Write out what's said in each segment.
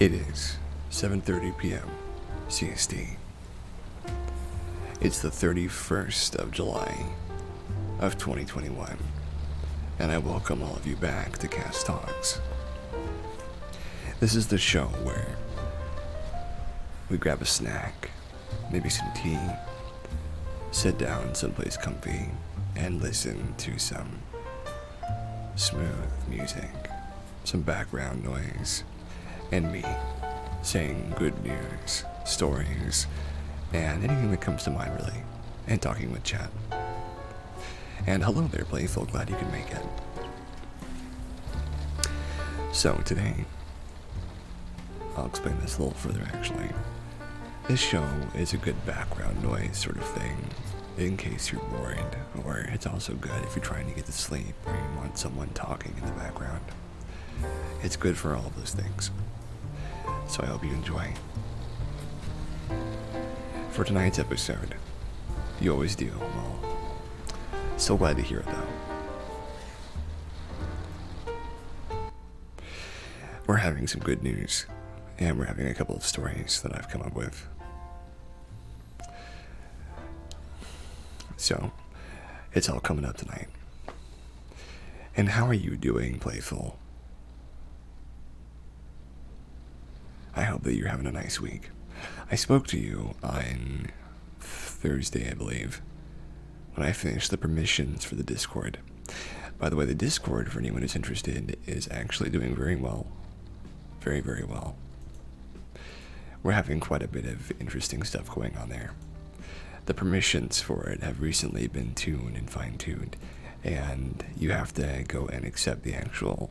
It is 7:30 p.m. CST. It's the 31st of July of 2021, and I welcome all of you back to Cast Talks. This is the show where we grab a snack, maybe some tea, sit down someplace comfy, and listen to some smooth music, some background noise, and me saying good news, stories, and anything that comes to mind really, and talking with chat. And hello there, Playful, glad you can make it. So today, I'll explain this a little further actually. This show is a good background noise sort of thing, in case you're bored, or it's also good if you're trying to get to sleep or you want someone talking in the background. It's good for all of those things. So I hope you enjoy. For tonight's episode, you always do. Well, so glad to hear it though. We're having some good news, and we're having a couple of stories that I've come up with. So, it's all coming up tonight. And how are you doing, Playful? I hope that you're having a nice week. I spoke to you on Thursday, I believe, when I finished the permissions for the Discord. By the way, the Discord, for anyone who's interested, is actually doing very well. Very, very well. We're having quite a bit of interesting stuff going on there. The permissions for it have recently been tuned and fine-tuned, and you have to go and accept the actual,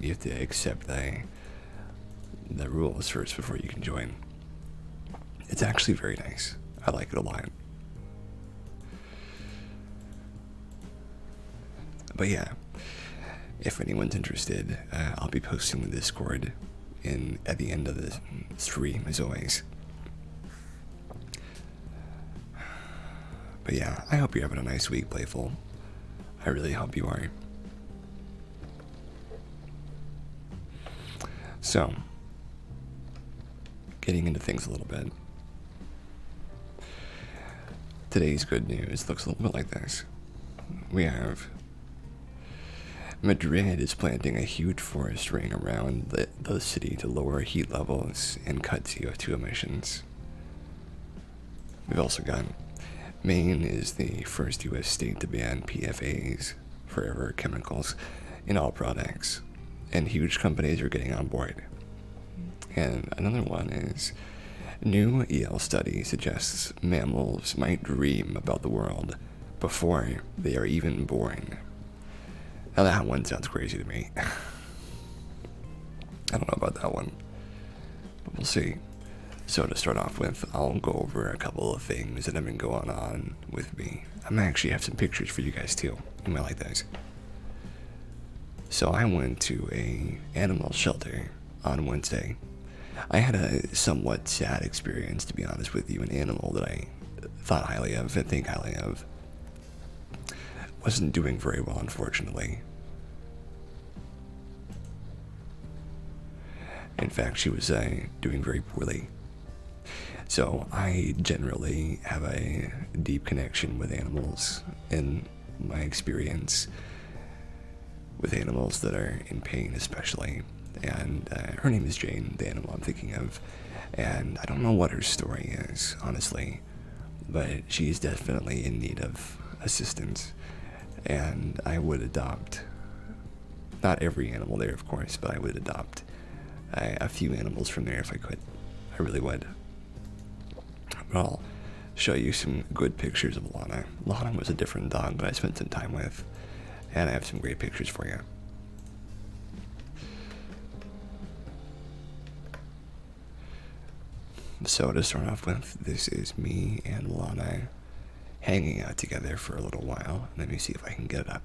you have to accept the rules first before you can join. It's actually very nice. I like it a lot. But yeah, if anyone's interested, I'll be posting the Discord at the end of the stream, as always. But yeah, I hope you're having a nice week, Playful. I really hope you are. So, getting into things a little bit. Today's good news looks a little bit like this. We have Madrid is planting a huge forest ring around the city to lower heat levels and cut CO2 emissions. We've also got Maine is the first U.S. state to ban PFAS, forever chemicals, in all products, and huge companies are getting on board. And another one is new EL study suggests mammals might dream about the world before they are even born. Now that one sounds crazy to me. I don't know about that one, but we'll see. So to start off with, I'll go over a couple of things that have been going on with me. I might actually have some pictures for you guys too. You might like those. So I went to a animal shelter on Wednesday. I had a somewhat sad experience, to be honest with you. An animal that I thought highly of and think highly of wasn't doing very well, unfortunately. In fact, she was doing very poorly. So I generally have a deep connection with animals, in my experience with animals that are in pain especially. And her name is Jane, the animal I'm thinking of. And I don't know what her story is, honestly, but she's definitely in need of assistance. And I would adopt, not every animal there, of course, but I would adopt a few animals from there if I could. I really would. But I'll show you some good pictures of Lana. Lana was a different dog that I spent some time with, and I have some great pictures for you. So to start off with, this is me and Lana hanging out together for a little while. Let me see if I can get it up.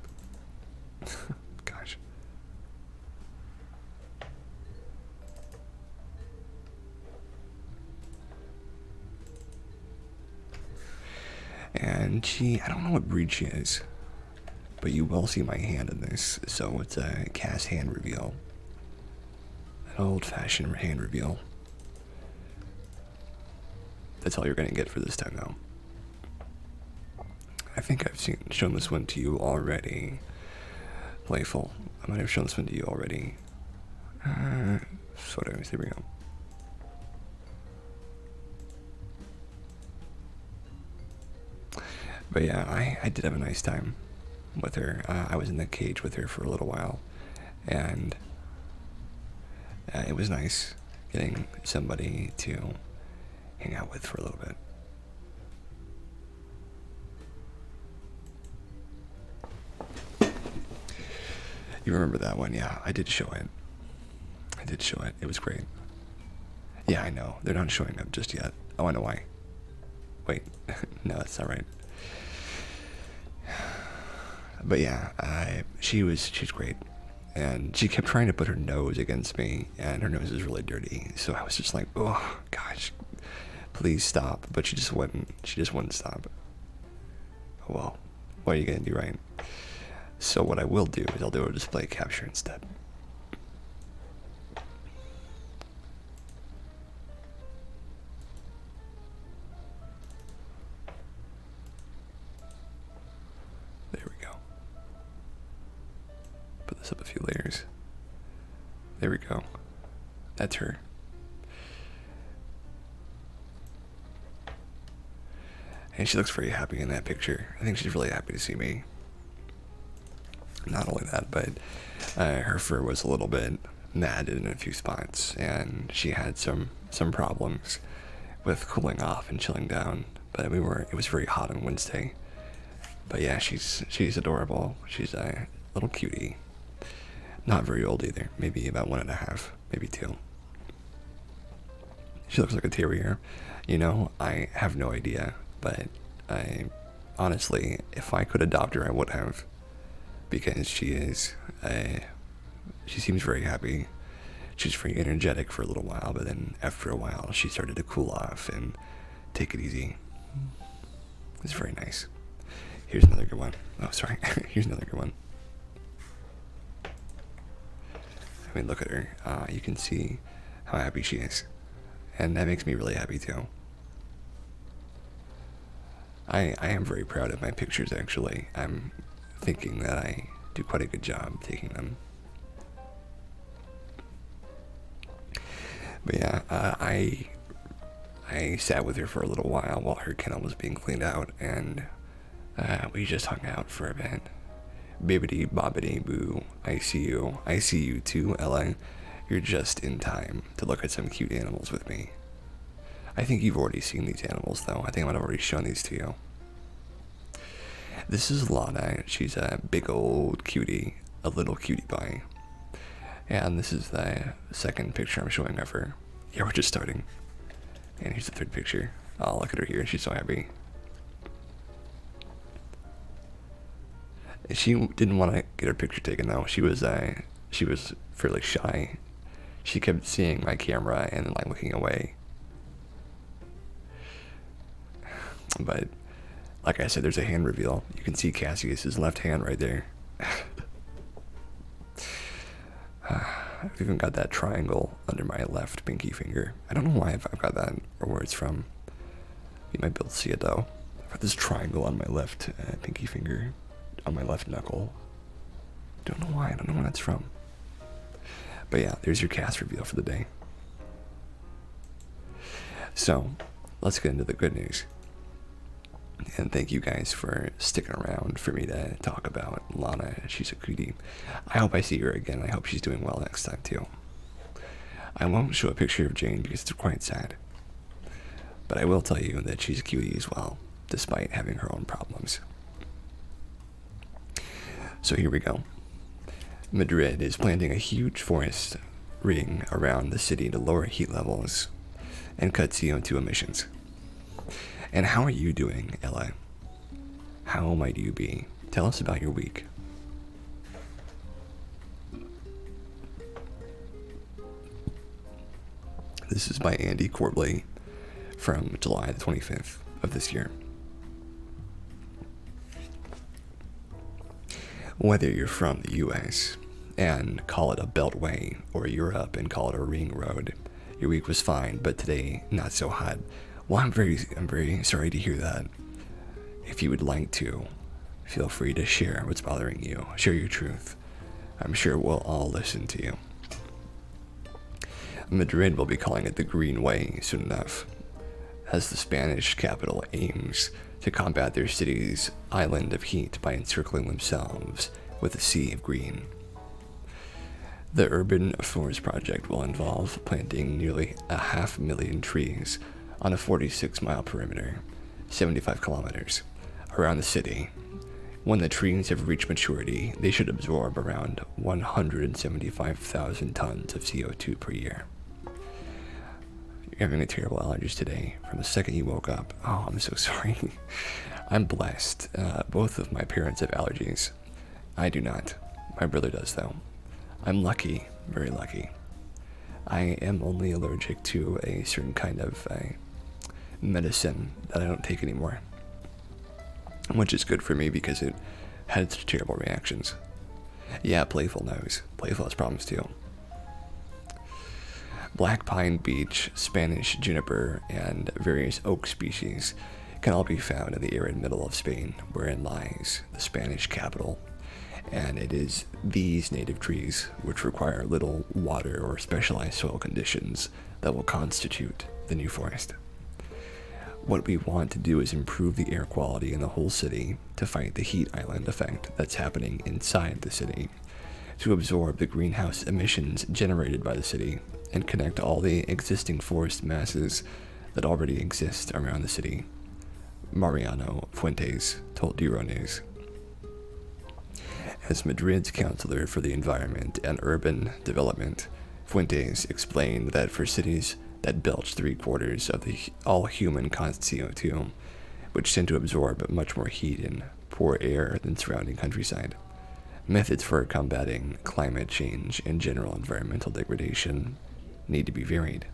Gosh. And I don't know what breed she is, but you will see my hand in this, so it's a cast hand reveal. Old-fashioned hand reveal. That's all you're gonna get for this time, though. I think I've shown this one to you already. Playful. I might have shown this one to you already. Sort of. Here we go. But yeah, I did have a nice time with her. I was in the cage with her for a little while, and it was nice getting somebody to hang out with for a little bit. You remember that one? Yeah, I did show it. I did show it. It was great. Yeah, I know. They're not showing up just yet. Oh, I know why. Wait. No, that's not right. But yeah, she's great. And she kept trying to put her nose against me, and her nose is really dirty. So I was just like, oh, gosh, please stop. But she just wouldn't stop. Oh, well, what are you going to do, right? So what I will do is I'll do a display capture instead. There we go. Put this up a few layers. There we go. That's her. And she looks very happy in that picture. I think she's really happy to see me. Not only that, but her fur was a little bit matted in a few spots, and she had some problems with cooling off and chilling down. But it was very hot on Wednesday. But yeah, she's adorable. She's a little cutie. Not very old either. Maybe about 1.5, maybe 2. She looks like a terrier. You know, I have no idea, but honestly, if I could adopt her, I would have. Because she seems very happy. She's very energetic for a little while, but then after a while, she started to cool off and take it easy. It's very nice. Here's another good one. Oh, sorry. Here's another good one. I mean, look at her. You can see how happy she is. And that makes me really happy, too. I am very proud of my pictures, actually. I'm thinking that I do quite a good job taking them. But yeah, I sat with her for a little while her kennel was being cleaned out, and we just hung out for a bit. Bibbidi bobbidi boo, I see you too, Ella. You're just in time to look at some cute animals with me. I think you've already seen these animals, though. I think I might have already shown these to you. This is Lana. She's a big old cutie, a little cutie pie. And this is the second picture I'm showing of her. Yeah, we're just starting. And here's the third picture. Oh, look at her here. She's so happy. She didn't want to get her picture taken, though. She was fairly shy. She kept seeing my camera and then, like, looking away. But like I said, there's a hand reveal. You can see Cassius's left hand right there. I've even got that triangle under my left pinky finger. I don't know why I've got that or where it's from. You might be able to see it, though. I've got this triangle on my left pinky finger, on my left knuckle. Don't know why. I don't know where that's from. But yeah, there's your cast reveal for the day. So, let's get into the good news. And thank you guys for sticking around for me to talk about Lana. She's a cutie. I hope I see her again. I hope she's doing well next time, too. I won't show a picture of Jane because it's quite sad. But I will tell you that she's a cutie as well, despite having her own problems. So here we go. Madrid is planting a huge forest ring around the city to lower heat levels and cut CO2 emissions. And how are you doing, Ella? How might you be? Tell us about your week. This is by Andy Corbley from July the 25th of this year. Whether you're from the US, and call it a beltway, or Europe and call it a ring road. Your week was fine, but today not so hot. Well, I'm very sorry to hear that. If you would like to, feel free to share what's bothering you. Share your truth. I'm sure we'll all listen to you. Madrid will be calling it the Green Way soon enough, as the Spanish capital aims to combat their city's island of heat by encircling themselves with a sea of green. The urban forest project will involve planting nearly 500,000 trees on a 46-mile perimeter, 75 kilometers, around the city. When the trees have reached maturity, they should absorb around 175,000 tons of CO2 per year. You're having a terrible allergies today from the second you woke up. Oh, I'm so sorry. I'm blessed. Both of my parents have allergies. I do not. My brother does, though. I'm lucky, very lucky. I am only allergic to a certain kind of medicine that I don't take anymore, which is good for me because it had terrible reactions. Yeah, Playful knows. Playful has problems too. Black pine beech, Spanish juniper, and various oak species can all be found in the arid middle of Spain, wherein lies the Spanish capital. And it is these native trees, which require little water or specialized soil conditions, that will constitute the new forest. What we want to do is improve the air quality in the whole city to fight the heat island effect that's happening inside the city, to absorb the greenhouse emissions generated by the city, and connect all the existing forest masses that already exist around the city. Mariano Fuentes told Euronews. As Madrid's counselor for the environment and urban development, Fuentes explained that for cities that belch 3/4 of the all-human caused CO2, which tend to absorb much more heat and poor air than surrounding countryside, methods for combating climate change and general environmental degradation need to be varied.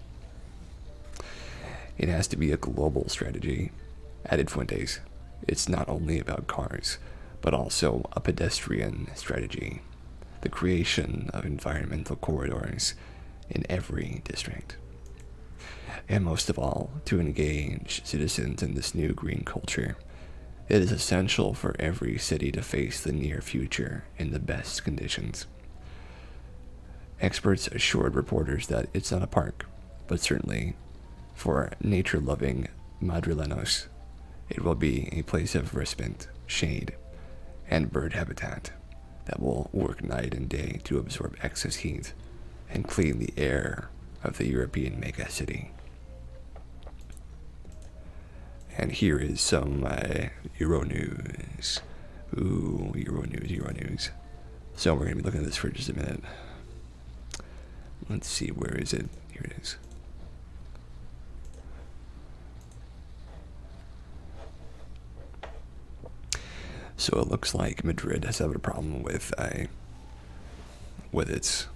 It has to be a global strategy, added Fuentes. It's not only about cars, but also a pedestrian strategy, the creation of environmental corridors in every district. And most of all, to engage citizens in this new green culture. It is essential for every city to face the near future in the best conditions. Experts assured reporters that it's not a park, but certainly, for nature-loving Madrileños, it will be a place of respite, shade, and bird habitat that will work night and day to absorb excess heat and clean the air of the European mega city. And here is some Euro news. Ooh, Euro news. So we're going to be looking at this for just a minute. Let's see, where is it? Here it is. So it looks like Madrid has had a problem with its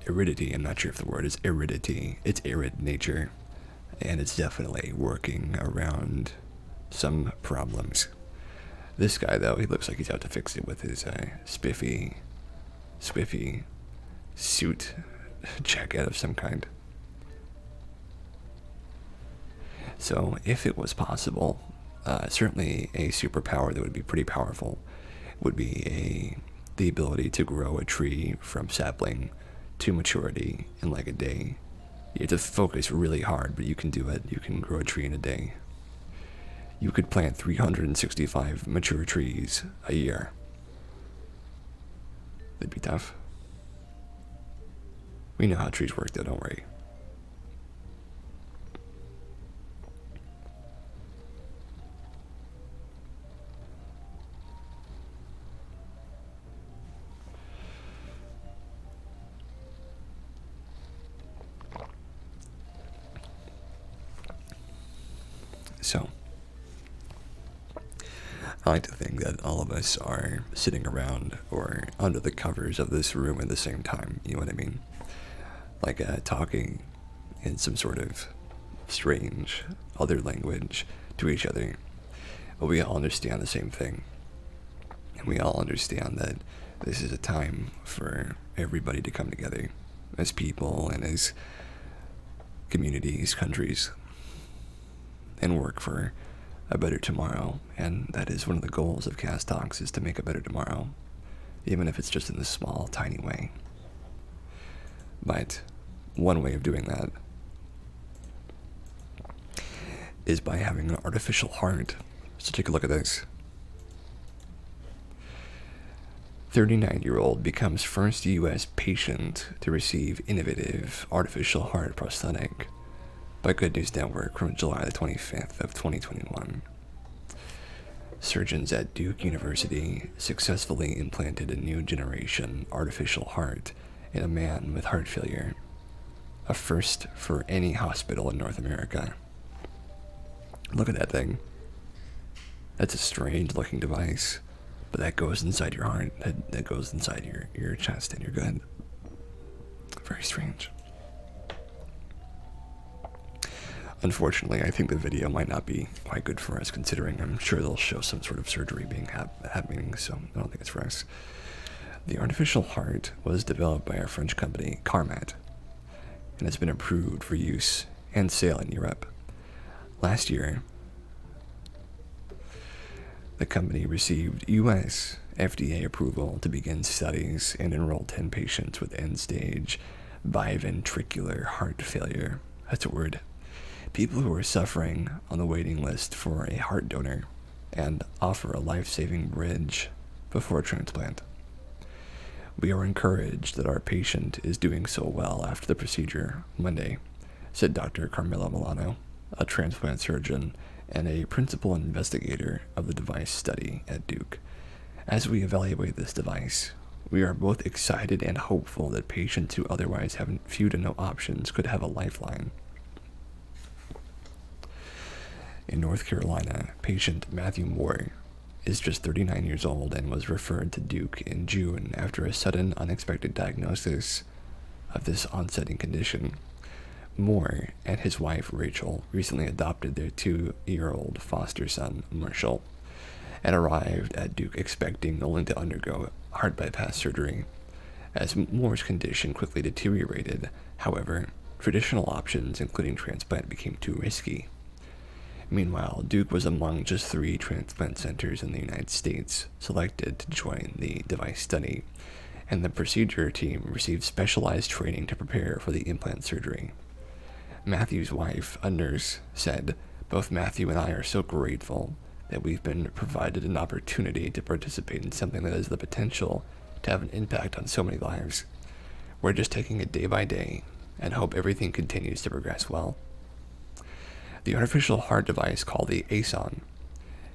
aridity. I'm not sure if the word is aridity. It's arid nature, and it's definitely working around some problems. This guy, though, he looks like he's out to fix it with his spiffy suit jacket of some kind. So if it was possible, certainly a superpower that would be pretty powerful would be the ability to grow a tree from sapling to maturity in like a day. You have to focus really hard, but you can do it. You can grow a tree in a day. You could plant 365 mature trees a year. That'd be tough. We know how trees work, though, don't worry. So, I like to think that all of us are sitting around or under the covers of this room at the same time, you know what I mean? Like talking in some sort of strange other language to each other, but we all understand the same thing. And we all understand that this is a time for everybody to come together as people and as communities, countries, and work for a better tomorrow. And that is one of the goals of Cast Talks, is to make a better tomorrow, even if it's just in this small, tiny way. But one way of doing that is by having an artificial heart. So take a look at this. 39-year-old becomes first U.S. patient to receive innovative artificial heart prosthetic by Good News Network from July the 25th of 2021. Surgeons at Duke University successfully implanted a new generation artificial heart in a man with heart failure, a first for any hospital in North America. Look at that thing. That's a strange looking device, but that goes inside your heart, that goes inside your chest, and you're good. Very strange. Unfortunately, I think the video might not be quite good for us, considering I'm sure they'll show some sort of surgery being happening, so I don't think it's for us. The artificial heart was developed by our French company, Carmat, and has been approved for use and sale in Europe. Last year, the company received U.S. FDA approval to begin studies and enroll 10 patients with end-stage biventricular heart failure. That's a word. People who are suffering on the waiting list for a heart donor, and offer a life-saving bridge before transplant. We are encouraged that our patient is doing so well after the procedure Monday, said Dr. Carmela Milano, a transplant surgeon and a principal investigator of the device study at Duke. As we evaluate this device, we are both excited and hopeful that patients who otherwise have few to no options could have a lifeline. In North Carolina, patient Matthew Moore is just 39 years old and was referred to Duke in June after a sudden, unexpected diagnosis of this onsetting condition. Moore and his wife, Rachel, recently adopted their 2-year-old foster son, Marshall, and arrived at Duke expecting only to undergo heart bypass surgery. As Moore's condition quickly deteriorated, however, traditional options, including transplant, became too risky. Meanwhile, Duke was among just 3 transplant centers in the United States selected to join the device study, and the procedure team received specialized training to prepare for the implant surgery. Matthew's wife, a nurse, said, "Both Matthew and I are so grateful that we've been provided an opportunity to participate in something that has the potential to have an impact on so many lives. We're just taking it day by day and hope everything continues to progress well." The artificial heart device, called the ASON,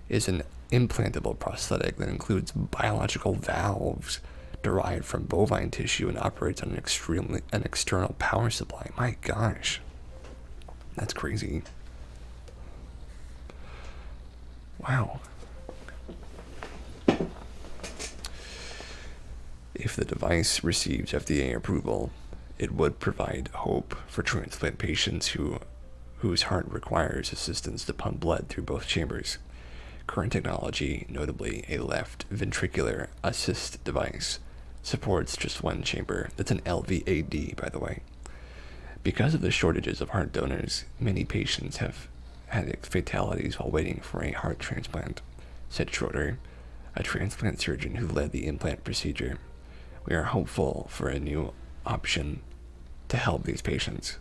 is an implantable prosthetic that includes biological valves derived from bovine tissue and operates on an external power supply. My gosh, that's crazy. Wow. If the device receives FDA approval, it would provide hope for transplant patients whose heart requires assistance to pump blood through both chambers. Current technology, notably a left ventricular assist device, supports just one chamber. That's an LVAD, by the way. Because of the shortages of heart donors, many patients have had fatalities while waiting for a heart transplant, said Schroeder, a transplant surgeon who led the implant procedure. We are hopeful for a new option to help these patients.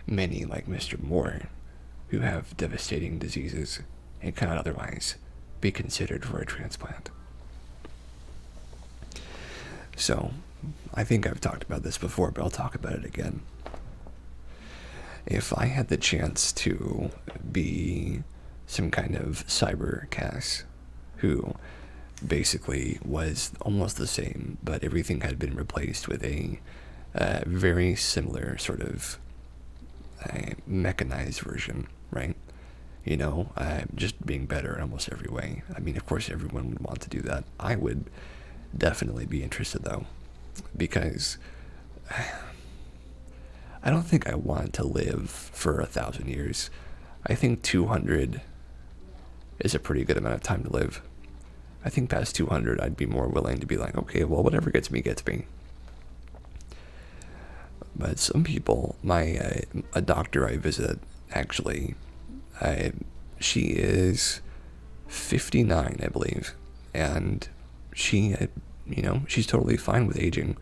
Many, like Mr. Moore, who have devastating diseases and cannot otherwise be considered for a transplant. So, I think I've talked about this before, but I'll talk about it again. If I had the chance to be some kind of cyber Cass who basically was almost the same, but everything had been replaced with a very similar sort of mechanized version, right? You know, just being better in almost every way. I mean, of course, everyone would want to do that. I would definitely be interested, though, because I don't think I want to live for 1,000 years. I think 200 is a pretty good amount of time to live. I think past 200, I'd be more willing to be like, okay, well, whatever gets me, gets me. But some people, a doctor I visit, actually, she is 59, I believe, and she, she's totally fine with aging.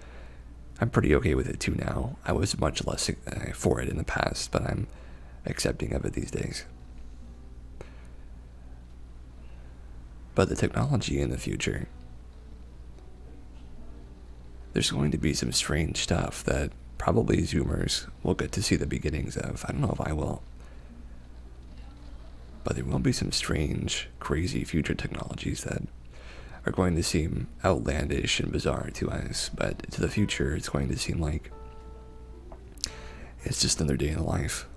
I'm pretty okay with it too now. I was much less for it in the past, but I'm accepting of it these days. But the technology in the future, there's going to be some strange stuff that probably Zoomers will get to see the beginnings of. I don't know if I will. But there will be some strange, crazy future technologies that are going to seem outlandish and bizarre to us, but to the future, it's going to seem like it's just another day in life.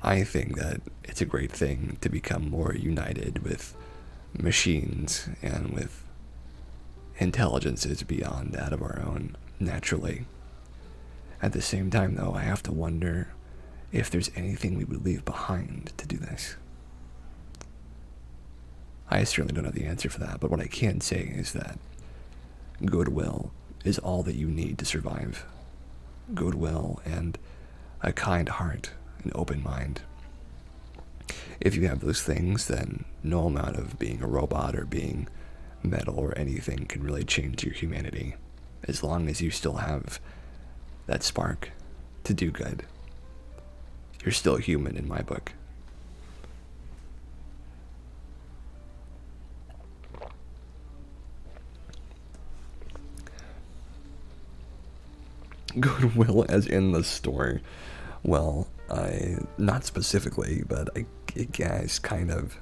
I think that it's a great thing to become more united with machines and with intelligences beyond that of our own, naturally. At the same time, though, I have to wonder if there's anything we would leave behind to do this. I certainly don't have the answer for that, but what I can say is that goodwill is all that you need to survive. Goodwill and a kind heart, an open mind. If you have those things, then no amount of being a robot or being metal or anything can really change your humanity, as long as you still have that spark to do good. You're still human in my book. Goodwill as in the store. Well, not specifically, but I guess kind of,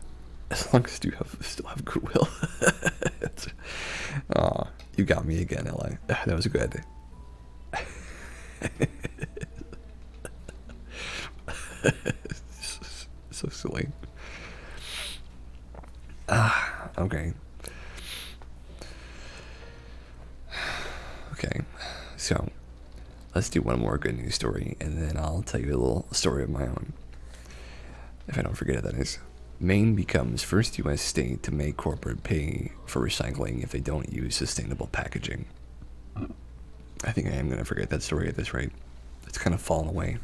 as long as you still have goodwill. You got me again, LA. That was good. So silly. Okay. Okay, so let's do one more good news story, and then I'll tell you a little story of my own. If I don't forget it, that is. Maine becomes first U.S. state to make corporate pay for recycling if they don't use sustainable packaging. I think I am going to forget that story at this rate. It's kind of fallen away.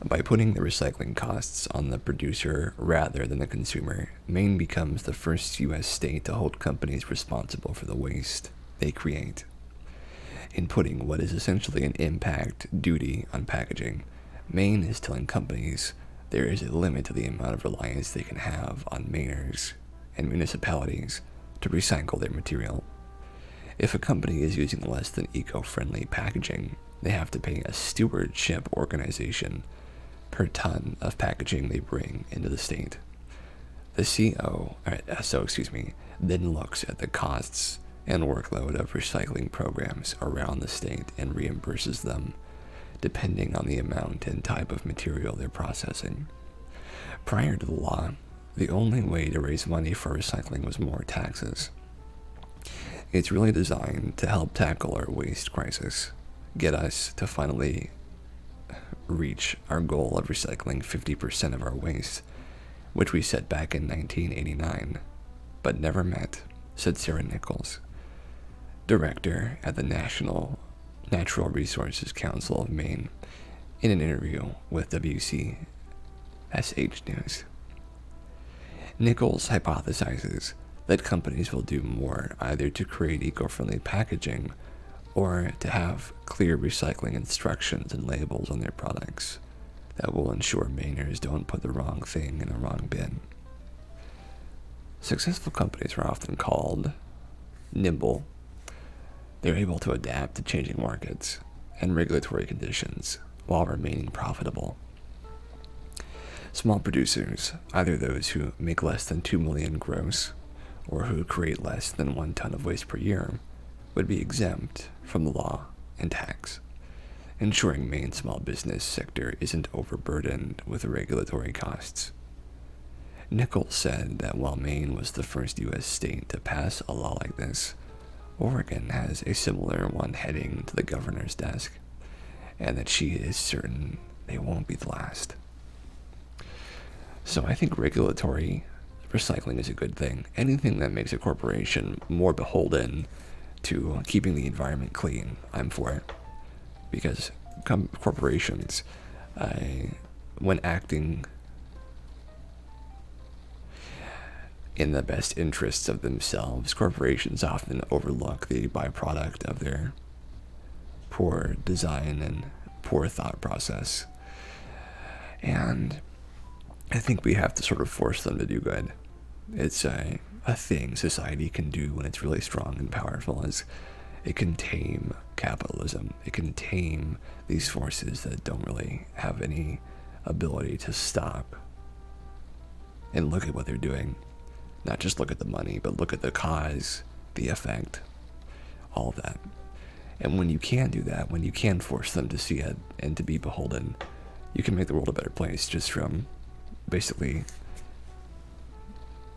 By putting the recycling costs on the producer rather than the consumer, Maine becomes the first U.S. state to hold companies responsible for the waste they create. In putting what is essentially an impact duty on packaging, Maine is telling companies there is a limit to the amount of reliance they can have on Mainers and municipalities to recycle their material. If a company is using less than eco-friendly packaging, they have to pay a stewardship organization per ton of packaging they bring into the state. The SO then looks at the costs and workload of recycling programs around the state and reimburses them, depending on the amount and type of material they're processing. Prior to the law, the only way to raise money for recycling was more taxes. It's really designed to help tackle our waste crisis, get us to finally reach our goal of recycling 50% of our waste, which we set back in 1989, but never met, said Sarah Nichols, director at the National Natural Resources Council of Maine, in an interview with WCSH News. Nichols hypothesizes that companies will do more either to create eco-friendly packaging or to have clear recycling instructions and labels on their products that will ensure Mainers don't put the wrong thing in the wrong bin. Successful companies are often called nimble. They're able to adapt to changing markets and regulatory conditions while remaining profitable. Small producers, either those who make less than 2 million gross or who create less than 1 ton of waste per year, would be exempt from the law and tax, ensuring Maine's small business sector isn't overburdened with regulatory costs. Nichols said that while Maine was the first U.S. state to pass a law like this, Oregon has a similar one heading to the governor's desk, and that she is certain they won't be the last. So I think regulatory recycling is a good thing. Anything that makes a corporation more beholden to keeping the environment clean, I'm for it. Because corporations, when acting in the best interests of themselves, corporations often overlook the byproduct of their poor design and poor thought process. And I think we have to sort of force them to do good. It's a thing society can do when it's really strong and powerful, is it can tame capitalism. It can tame these forces that don't really have any ability to stop and look at what they're doing. Not just look at the money, but look at the cause, the effect, all of that. And when you can do that, when you can force them to see it and to be beholden, you can make the world a better place just from basically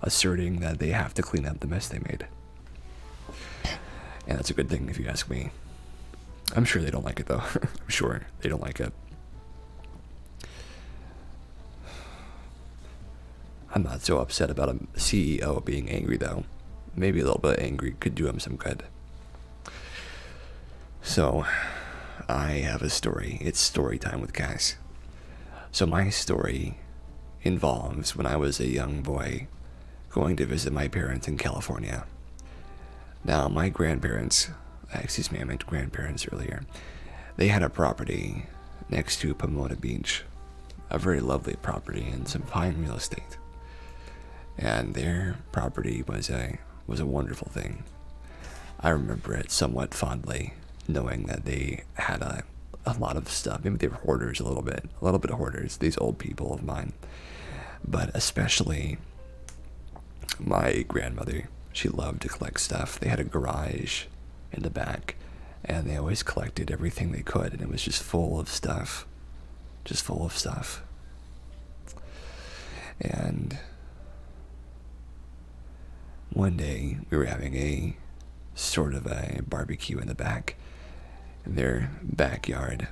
asserting that they have to clean up the mess they made. And that's a good thing if you ask me. I'm sure they don't like it though. I'm sure they don't like it. I'm not so upset about a CEO being angry though. Maybe a little bit angry could do him some good. So, I have a story. It's story time with Cass. So my story involves when I was a young boy going to visit my parents in California. Now, my grandparents, I meant grandparents earlier, they had a property next to Pomona Beach, a very lovely property and some fine real estate. And their property was a wonderful thing. I remember it somewhat fondly, knowing that they had a lot of stuff. Maybe they were hoarders a little bit of hoarders, these old people of mine. But especially my grandmother, she loved to collect stuff. They had a garage in the back, and they always collected everything they could, and it was just full of stuff. And one day, we were having a sort of a barbecue in the back, in their backyard,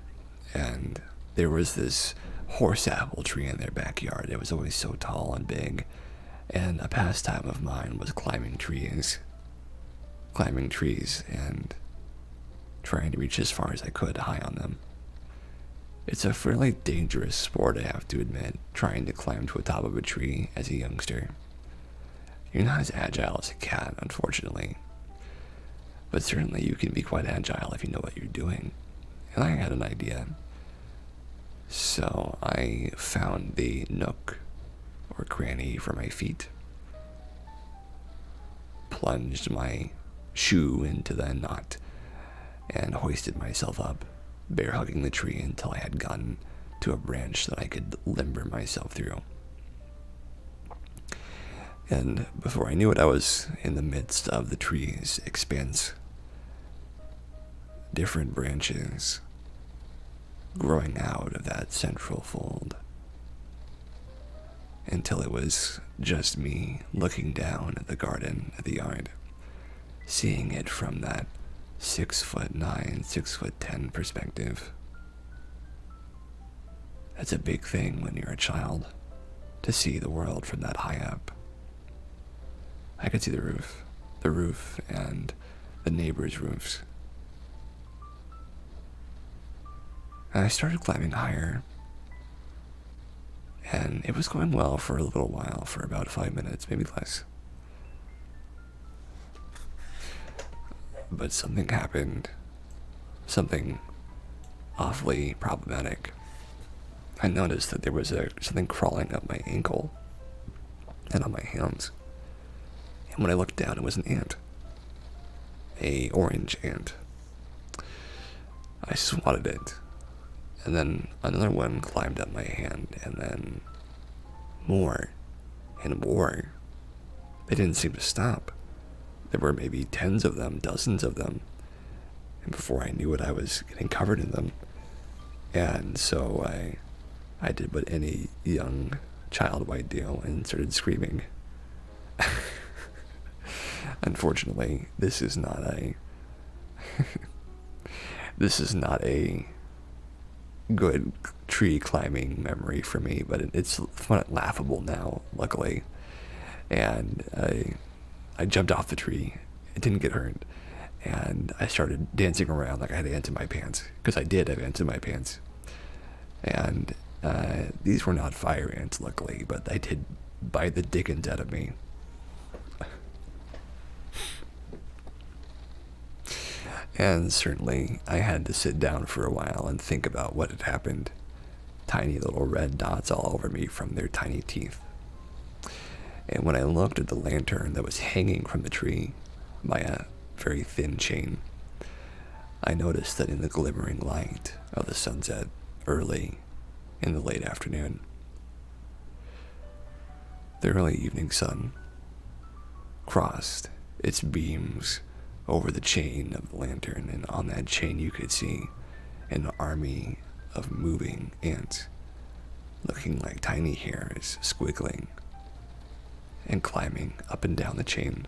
and there was this horse apple tree in their backyard. It was always so tall and big, and a pastime of mine was climbing trees and trying to reach as far as I could high on them. It's a fairly dangerous sport, I have to admit, trying to climb to the top of a tree as a youngster. You're not as agile as a cat, unfortunately. But certainly you can be quite agile if you know what you're doing. And I had an idea. So I found the nook or cranny for my feet, plunged my shoe into the knot, and hoisted myself up, bear hugging the tree until I had gotten to a branch that I could limber myself through. And before I knew it, I was in the midst of the tree's expanse. Different branches growing out of that central fold, until it was just me looking down at the garden, at the yard, seeing it from that 6'9", 6'10" perspective. That's a big thing when you're a child, to see the world from that high up. I could see the roof and the neighbors' roofs. And I started climbing higher, and it was going well for a little while, for about 5 minutes, maybe less. But something happened, something awfully problematic. I noticed that there was something crawling up my ankle and on my hands. And when I looked down, it was an ant. An orange ant. I swatted it. And then another one climbed up my hand, and then more and more. They didn't seem to stop. There were maybe tens of them, dozens of them. And before I knew it, I was getting covered in them. And so I did what any young child might do and started screaming. Unfortunately, this is not a good tree climbing memory for me, but it's laughable now, luckily. And I jumped off the tree. It didn't get hurt. And I started dancing around like I had ants in my pants, because I did have ants in my pants. And these were not fire ants, luckily, but they did bite the dickens out of me. And certainly, I had to sit down for a while and think about what had happened. Tiny little red dots all over me from their tiny teeth. And when I looked at the lantern that was hanging from the tree by a very thin chain, I noticed that in the glimmering light of the sunset early in the late afternoon, the early evening sun crossed its beams over the chain of the lantern, and on that chain you could see an army of moving ants, looking like tiny hairs squiggling and climbing up and down the chain.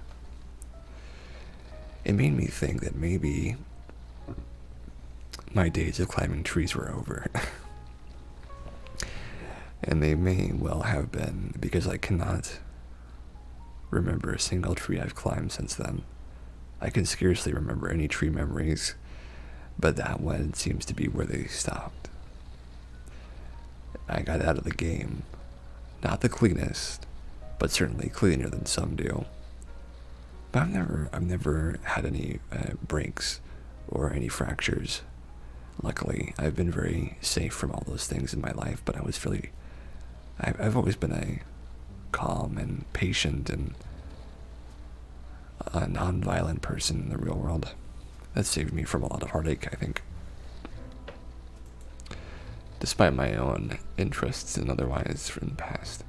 It made me think that maybe my days of climbing trees were over. And they may well have been, because I cannot remember a single tree I've climbed since then. I can scarcely remember any tree memories, but that one seems to be where they stopped. I got out of the game, not the cleanest, but certainly cleaner than some do. But I've never had any breaks or any fractures. Luckily, I've been very safe from all those things in my life, but I've always been a calm and patient and a non-violent person in the real world. That saved me from a lot of heartache, I think. Despite my own interests and otherwise from the past.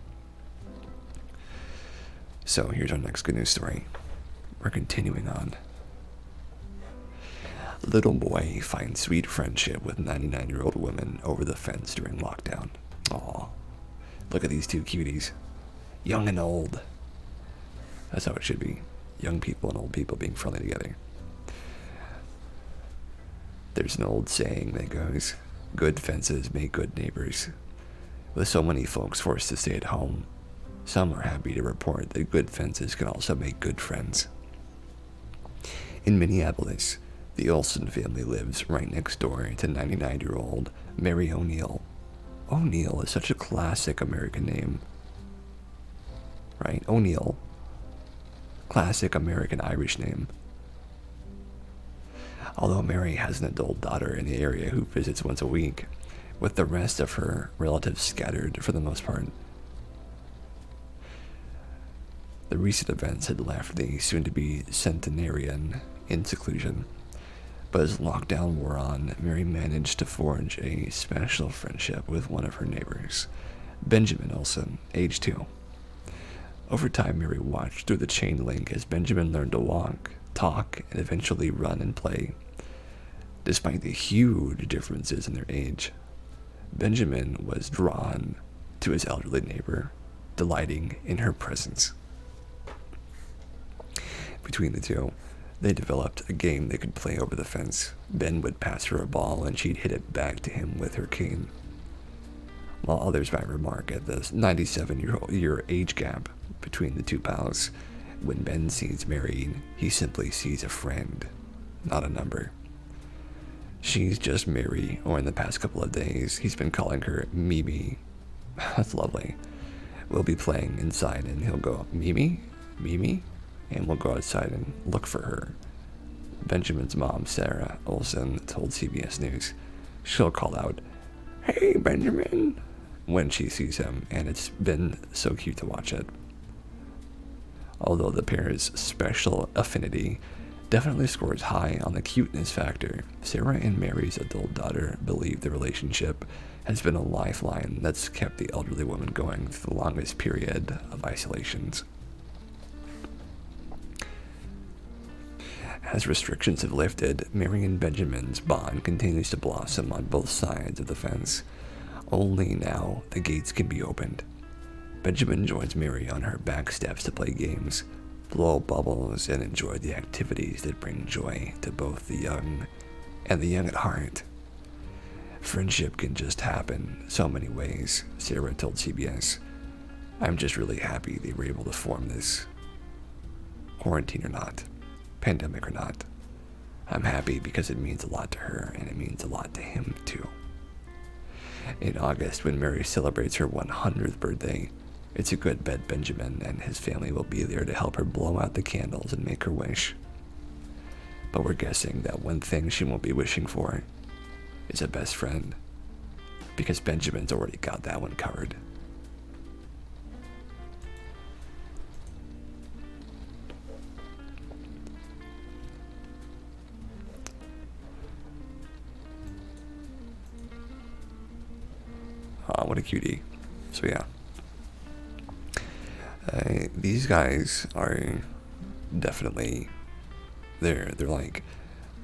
So here's our next good news story. We're continuing on. Little boy finds sweet friendship with 99-year-old woman over the fence during lockdown. Aw, look at these two cuties. Young and old. That's how it should be. Young people and old people being friendly together. There's an old saying that goes, good fences make good neighbors. With so many folks forced to stay at home, some are happy to report that good fences can also make good friends. In Minneapolis, the Olson family lives right next door to 99-year-old Mary O'Neill. O'Neill is such a classic American name. Right? O'Neill. Classic American Irish name. Although Mary has an adult daughter in the area who visits once a week, with the rest of her relatives scattered for the most part. The recent events had left the soon-to-be centenarian in seclusion, but as lockdown wore on, Mary managed to forge a special friendship with one of her neighbors, Benjamin Olson, age 2. Over time, Mary watched through the chain link as Benjamin learned to walk, talk, and eventually run and play. Despite the huge differences in their age, Benjamin was drawn to his elderly neighbor, delighting in her presence. Between the two, they developed a game they could play over the fence. Ben would pass her a ball and she'd hit it back to him with her cane. While others might remark at the 97-year age gap between the two pals, when Ben sees Mary, he simply sees a friend, not a number. She's just Mary, or in the past couple of days, he's been calling her Mimi. That's lovely. We'll be playing inside and he'll go, Mimi? Mimi? And we'll go outside and look for her. Benjamin's mom, Sarah Olson, told CBS News. She'll call out, "Hey, Benjamin," when she sees him, and it's been so cute to watch it. Although the pair's special affinity definitely scores high on the cuteness factor, Sarah and Mary's adult daughter believe the relationship has been a lifeline that's kept the elderly woman going through the longest period of isolations. As restrictions have lifted, Mary and Benjamin's bond continues to blossom on both sides of the fence. Only now the gates can be opened. Benjamin joins Mary on her back steps to play games, blow bubbles, and enjoy the activities that bring joy to both the young and the young at heart. Friendship can just happen so many ways, Sarah told CBS. I'm just really happy they were able to form this. Quarantine or not, pandemic or not. I'm happy because it means a lot to her, and it means a lot to him too. In August, when Mary celebrates her 100th birthday, it's a good bet Benjamin and his family will be there to help her blow out the candles and make her wish. But we're guessing that one thing she won't be wishing for is a best friend, because Benjamin's already got that one covered. Oh, what a cutie. So yeah. These guys are definitely, they're like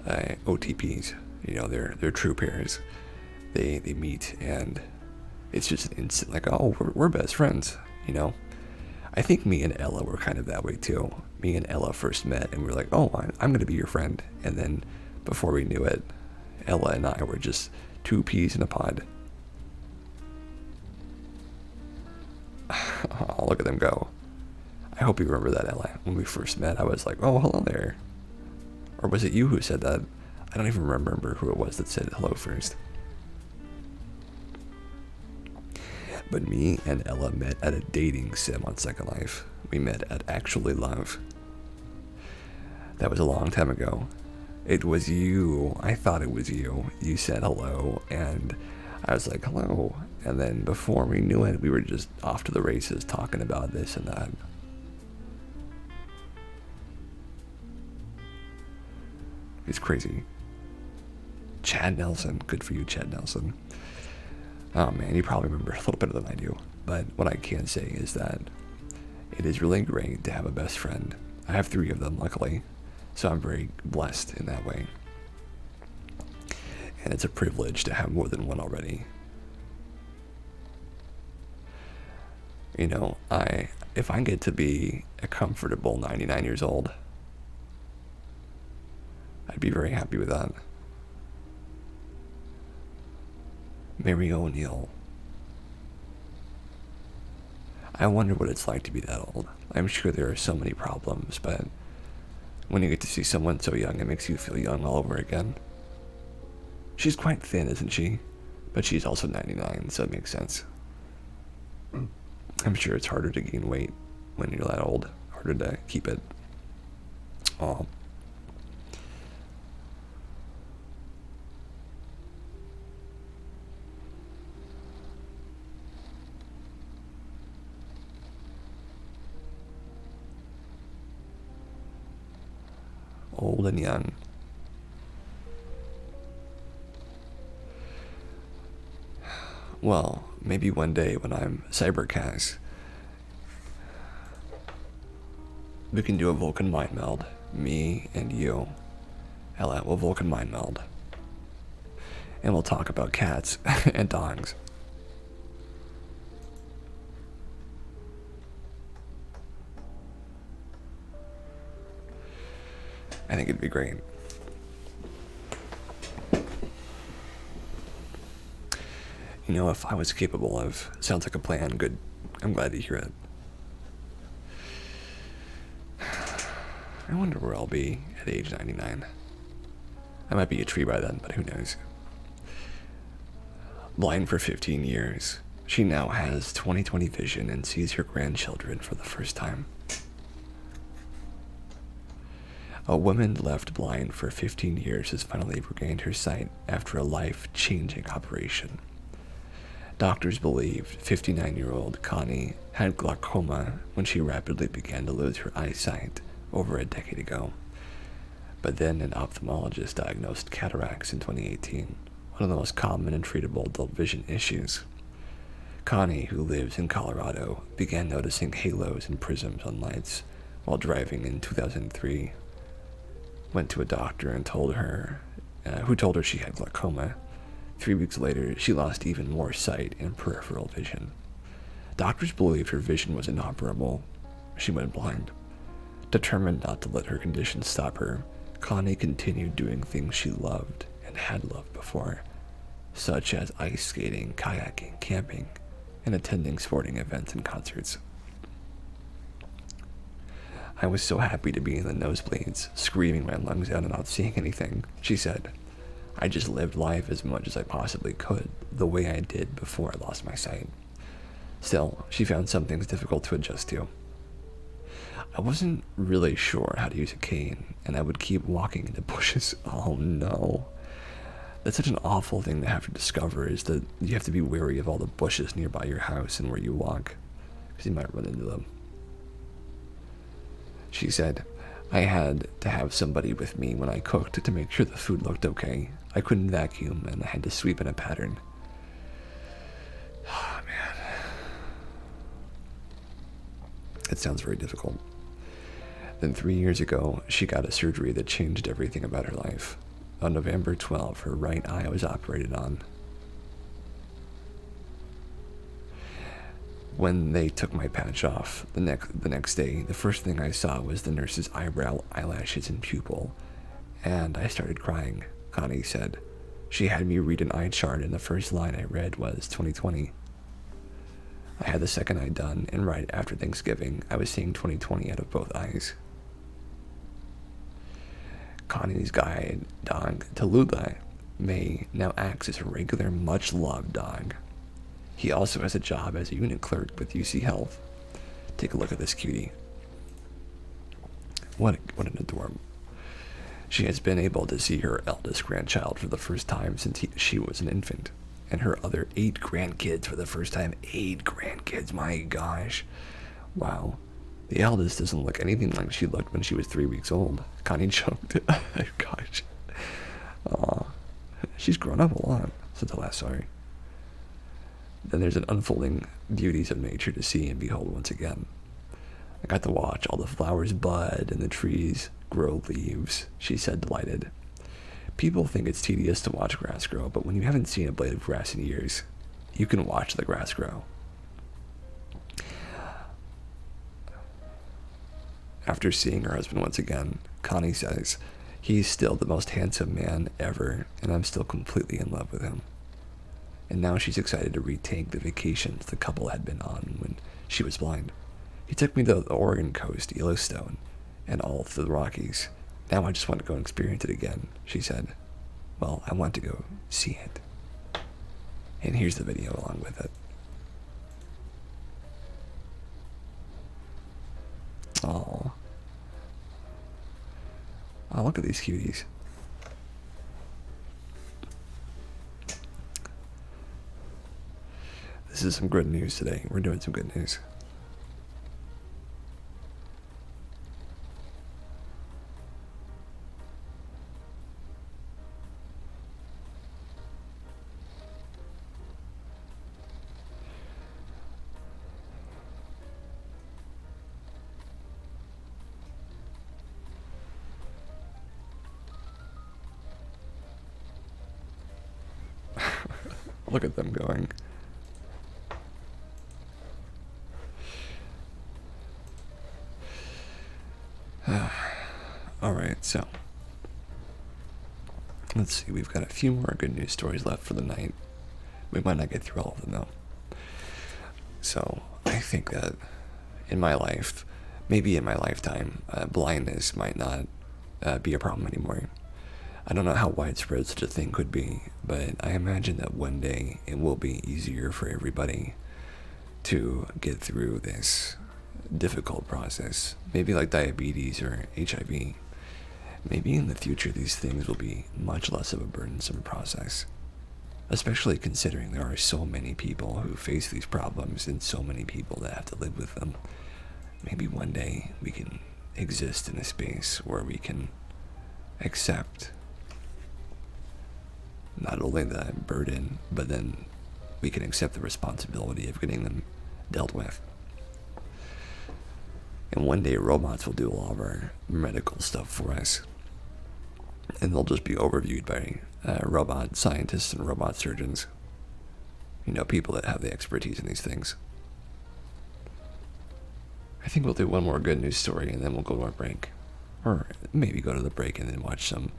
OTPs, you know, they're true pairs. They meet and it's just an instant like, oh, we're best friends, you know. I think me and Ella were kind of that way too. Me and Ella first met and we were like, oh, I'm going to be your friend. And then before we knew it, Ella and I were just two peas in a pod. Oh, look at them go. I hope you remember that, Ella. When we first met, I was like, oh, hello there. Or was it you who said that? I don't even remember who it was that said hello first. But me and Ella met at a dating sim on Second Life. We met at Actually Love. That was a long time ago. It was you. I thought it was you. You said hello, and I was like, hello. And then before we knew it, we were just off to the races talking about this and that. It's crazy. Chad Nelson. Good for you, Chad Nelson. Oh man, you probably remember a little better than I do. But what I can say is that it is really great to have a best friend. I have 3 of them, luckily. So I'm very blessed in that way. And it's a privilege to have more than one already. You know, if I get to be a comfortable 99 years old, I'd be very happy with that. Mary O'Neill. I wonder what it's like to be that old. I'm sure there are so many problems, but when you get to see someone so young, it makes you feel young all over again. She's quite thin, isn't she? But she's also 99, so it makes sense. I'm sure it's harder to gain weight when you're that old. Harder to keep it. Oh. Old and young. Well, maybe one day when I'm Cyber Cass, we can do a Vulcan mind meld. Me and you. Ella will Vulcan mind meld. And we'll talk about cats and dogs. I think it'd be great. You know, if I was capable of, sounds like a plan, good. I'm glad to hear it. I wonder where I'll be at age 99. I might be a tree by then, but who knows. Blind for 15 years, she now has 20/20 vision and sees her grandchildren for the first time. A woman left blind for 15 years has finally regained her sight after a life-changing operation. Doctors believed 59-year-old Connie had glaucoma when she rapidly began to lose her eyesight over a decade ago. But then an ophthalmologist diagnosed cataracts in 2018, one of the most common and treatable adult vision issues. Connie, who lives in Colorado, began noticing halos and prisms on lights while driving in 2003. Went to a doctor and who told her she had glaucoma. 3 weeks later, she lost even more sight and peripheral vision. Doctors believed her vision was inoperable. She went blind. Determined not to let her condition stop her, Connie continued doing things she loved and had loved before. such as ice skating, kayaking, camping, and attending sporting events and concerts. I was so happy to be in the nosebleeds, screaming my lungs out and not seeing anything, she said. I just lived life as much as I possibly could, the way I did before I lost my sight. Still, she found some things difficult to adjust to. I wasn't really sure how to use a cane, and I would keep walking into bushes. Oh no. That's such an awful thing to have to discover, is that you have to be wary of all the bushes nearby your house and where you walk, because you might run into them. She said, I had to have somebody with me when I cooked to make sure the food looked okay. I couldn't vacuum, and I had to sweep in a pattern. Oh, man. It sounds very difficult. Then 3 years ago, she got a surgery that changed everything about her life. On November 12, her right eye was operated on. When they took my patch off the next day, the first thing I saw was the nurse's eyebrow, eyelashes, and pupil, and I started crying, Connie said. She had me read an eye chart, and the first line I read was 2020. I had the second eye done, and right after Thanksgiving, I was seeing 2020 out of both eyes. Connie's guide dog, Tallulah, May, now acts as a regular, much-loved dog. He also has a job as a unit clerk with UC Health. Take a look at this cutie. What an adorable. She has been able to see her eldest grandchild for the first time since she was an infant, and her other 8 grandkids for the first time. 8 grandkids, my gosh. Wow. The eldest doesn't look anything like she looked when she was 3 weeks old. Connie joked. Gosh. Aw. She's grown up a lot since I last saw her. Then there's an unfolding beauties of nature to see and behold once again. I got to watch all the flowers bud and the trees grow leaves, she said, delighted. People think it's tedious to watch grass grow, but when you haven't seen a blade of grass in years, you can watch the grass grow. After seeing her husband once again, Connie says, he's still the most handsome man ever, and I'm still completely in love with him. And now she's excited to retake the vacations the couple had been on when she was blind. He took me to the Oregon coast, Yellowstone, and all through the Rockies. Now I just want to go and experience it again, she said. Well, I want to go see it. And here's the video along with it. Oh, look at these cuties. This is some good news today. We're doing some good news. Look at them going. Alright, so let's see, we've got a few more good news stories left for the night. We might not get through all of them though. So I think that in my life, maybe in my lifetime, blindness might not be a problem anymore. I don't know how widespread such a thing could be, but I imagine that one day it will be easier for everybody to get through this difficult process. Maybe like diabetes or HIV. Maybe in the future these things will be much less of a burdensome process, especially considering there are so many people who face these problems and so many people that have to live with them. Maybe one day we can exist in a space where we can accept not only the burden, but then we can accept the responsibility of getting them dealt with. And one day robots will do all of our medical stuff for us. And they'll just be overviewed by robot scientists and robot surgeons. You know, people that have the expertise in these things. I think we'll do one more good news story and then we'll go to our break. Or maybe go to the break and then watch some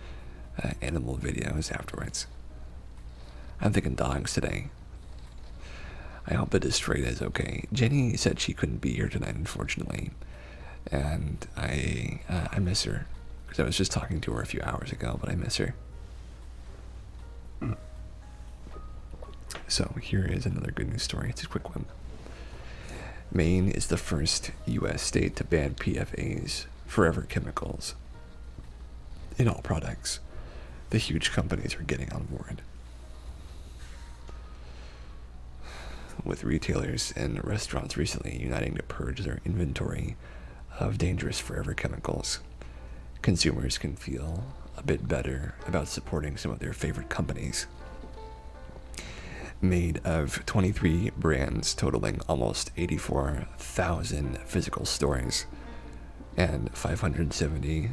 animal videos afterwards. I'm thinking dogs today. I hope that Estrella is okay. Jenny said she couldn't be here tonight, unfortunately, and I miss her because I was just talking to her a few hours ago, but I miss her. So here is another good news story. It's a quick one. Maine is the first U.S. state to ban PFAS, forever chemicals, in all products. The huge companies are getting on board, with retailers and restaurants recently uniting to purge their inventory of dangerous forever chemicals. Consumers can feel a bit better about supporting some of their favorite companies. Made of 23 brands totaling almost 84,000 physical stores and 570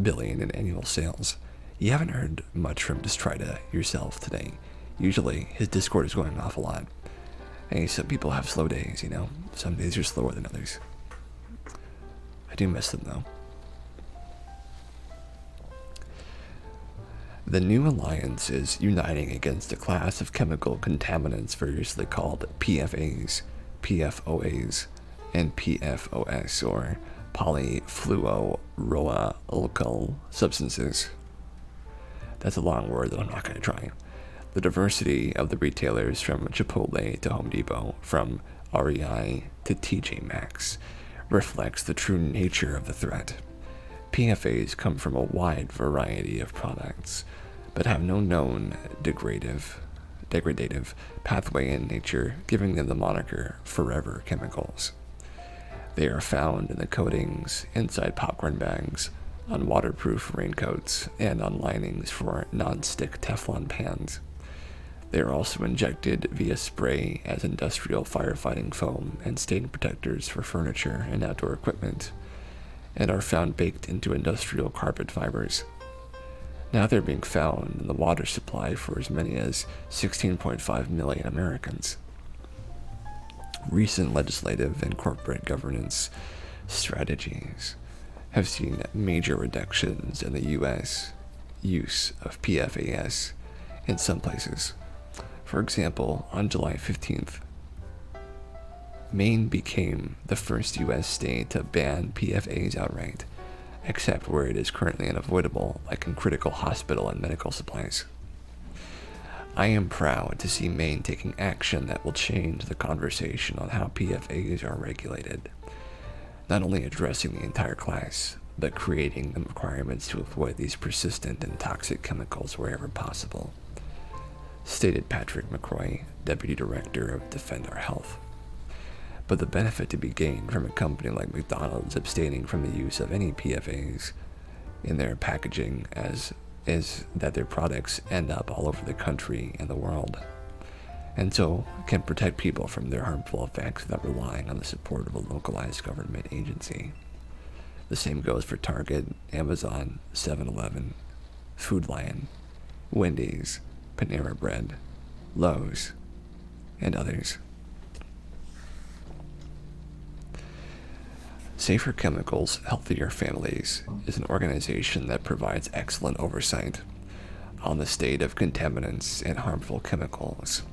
billion in annual sales. You haven't heard much from Destrida yourself today. Usually his Discord is going off a lot. Hey, some people have slow days, you know. Some days are slower than others. I do miss them though. The new alliance is uniting against a class of chemical contaminants variously called PFAs, PFOAs, and PFOS, or polyfluoroalkyl substances. That's a long word that I'm not going to try. The diversity of the retailers from Chipotle to Home Depot, from REI to TJ Maxx, reflects the true nature of the threat. PFAs come from a wide variety of products, but have no known degradative pathway in nature, giving them the moniker forever chemicals. They are found in the coatings inside popcorn bags, on waterproof raincoats, and on linings for non-stick Teflon pans. They are also injected via spray as industrial firefighting foam and stain protectors for furniture and outdoor equipment, and are found baked into industrial carpet fibers. Now they're being found in the water supply for as many as 16.5 million Americans. Recent legislative and corporate governance strategies have seen major reductions in the U.S. use of PFAS in some places. For example, on July 15th, Maine became the first U.S. state to ban PFAS outright, except where it is currently unavoidable, like in critical hospital and medical supplies. I am proud to see Maine taking action that will change the conversation on how PFAS are regulated, not only addressing the entire class, but creating the requirements to avoid these persistent and toxic chemicals wherever possible, stated Patrick McCroy, Deputy Director of Defend Our Health. But the benefit to be gained from a company like McDonald's abstaining from the use of any PFAS in their packaging is that their products end up all over the country and the world, and so can protect people from their harmful effects without relying on the support of a localized government agency. The same goes for Target, Amazon, 7-Eleven, Food Lion, Wendy's, Panera Bread, Lowe's, and others. Safer Chemicals, Healthier Families is an organization that provides excellent oversight on the state of contaminants and harmful chemicals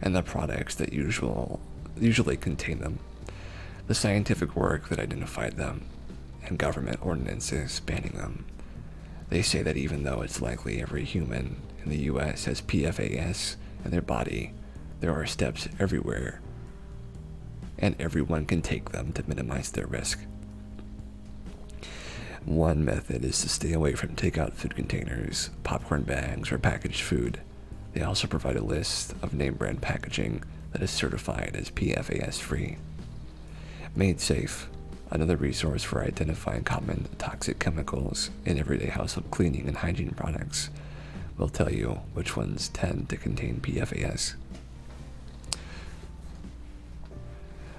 and the products that usually contain them, the scientific work that identified them, and government ordinances banning them. They say that even though it's likely every human in the U.S. has PFAS in their body, there are steps everywhere, and everyone can take them to minimize their risk. One method is to stay away from takeout food containers, popcorn bags, or packaged food. They also provide a list of name brand packaging that is certified as PFAS-free. Made Safe, another resource for identifying common toxic chemicals in everyday household cleaning and hygiene products, will tell you which ones tend to contain PFAS.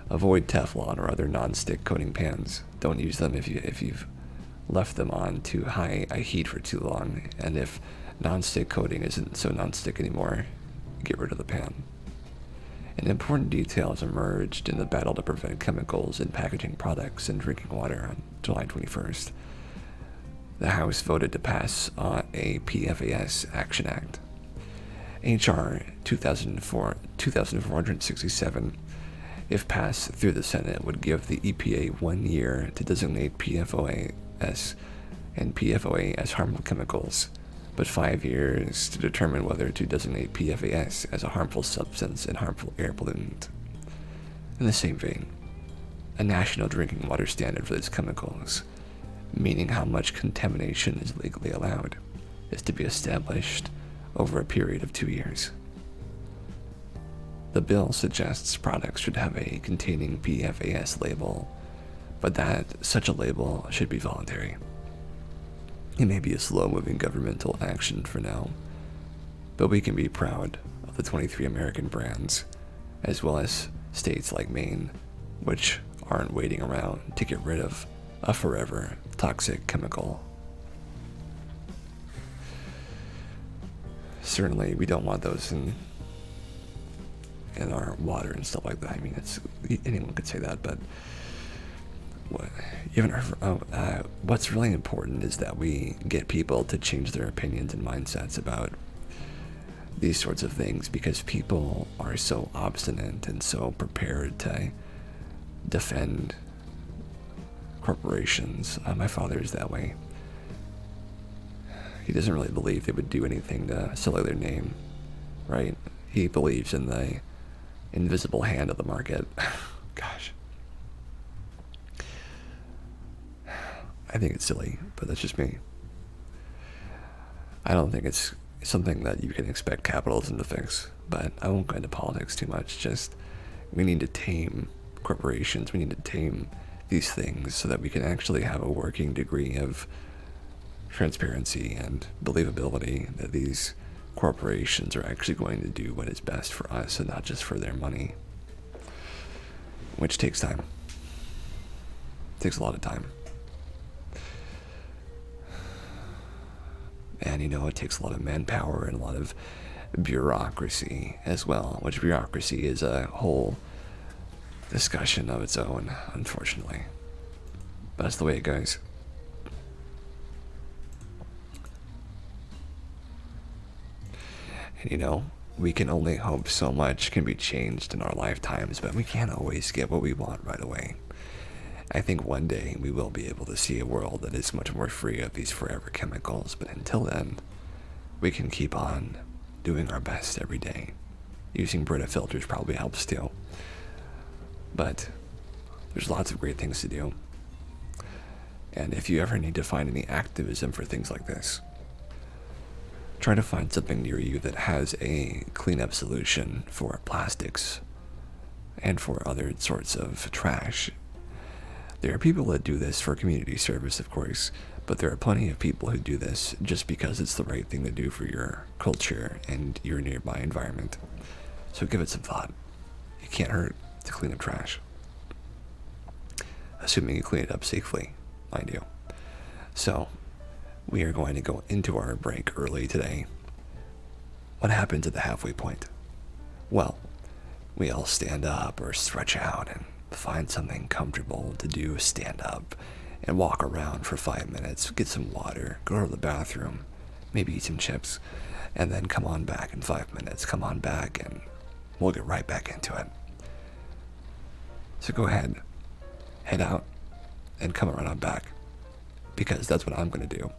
Avoid Teflon or other non-stick coating pans. Don't use them if you've left them on too high a heat for too long, and if non-stick coating isn't so non-stick anymore, get rid of the pan. An important detail has emerged in the battle to prevent chemicals in packaging products and drinking water on July 21st. The House voted to pass a PFAS Action Act. H.R. 2467, if passed through the Senate, would give the EPA 1 year to designate PFOA and PFOA as harmful chemicals, but 5 years to determine whether to designate PFAS as a harmful substance and harmful air pollutant. In the same vein, a national drinking water standard for these chemicals, meaning how much contamination is legally allowed, is to be established over a period of 2 years. The bill suggests products should have a containing PFAS label, but that such a label should be voluntary. It may be a slow-moving governmental action for now, but we can be proud of the 23 American brands, as well as states like Maine, which aren't waiting around to get rid of a forever toxic chemical. Certainly, we don't want those in our water and stuff like that. I mean, anyone could say that, but what's really important is that we get people to change their opinions and mindsets about these sorts of things, because people are so obstinate and so prepared to defend corporations. My father is that way. He doesn't really believe they would do anything to sully their name, right? He believes in the invisible hand of the market. Gosh. I think it's silly, but that's just me. I don't think it's something that you can expect capitalism to fix, but I won't go into politics too much. Just, we need to tame corporations. We need to tame these things so that we can actually have a working degree of transparency and believability that these corporations are actually going to do what is best for us and not just for their money, which takes time. It takes a lot of time. And it takes a lot of manpower and a lot of bureaucracy as well, which bureaucracy is a whole discussion of its own, unfortunately. But that's the way it goes. And we can only hope so much can be changed in our lifetimes, but we can't always get what we want right away. I think one day we will be able to see a world that is much more free of these forever chemicals, but until then, we can keep on doing our best every day. Using Brita filters probably helps too. But there's lots of great things to do. And if you ever need to find any activism for things like this, try to find something near you that has a cleanup solution for plastics and for other sorts of trash. There are people that do this for community service, of course, but there are plenty of people who do this just because it's the right thing to do for your culture and your nearby environment. So give it some thought. It can't hurt to clean up trash. Assuming you clean it up safely, mind you. So, we are going to go into our break early today. What happens at the halfway point? Well, we all stand up or stretch out and find something comfortable to do, stand up and walk around for 5 minutes, get some water, go to the bathroom, maybe eat some chips, and then come on back in 5 minutes. Come on back and we'll get right back into it. So go ahead, head out, and come right on back, because that's what I'm going to do.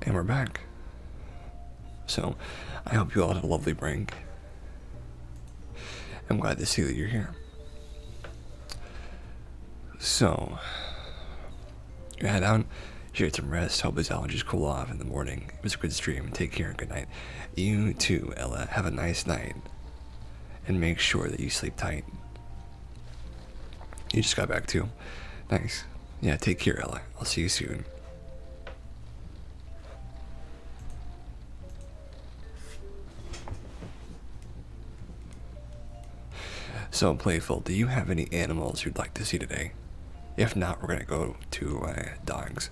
And we're back. So, I hope you all had a lovely break. I'm glad to see that you're here. So, you head out, you get some rest, hope his allergies cool off in the morning. It was a good stream. Take care and good night. You too, Ella. Have a nice night. And make sure that you sleep tight. You just got back too. Nice. Yeah, take care, Ella. I'll see you soon. So, Playful, do you have any animals you'd like to see today? If not, we're gonna go to dogs.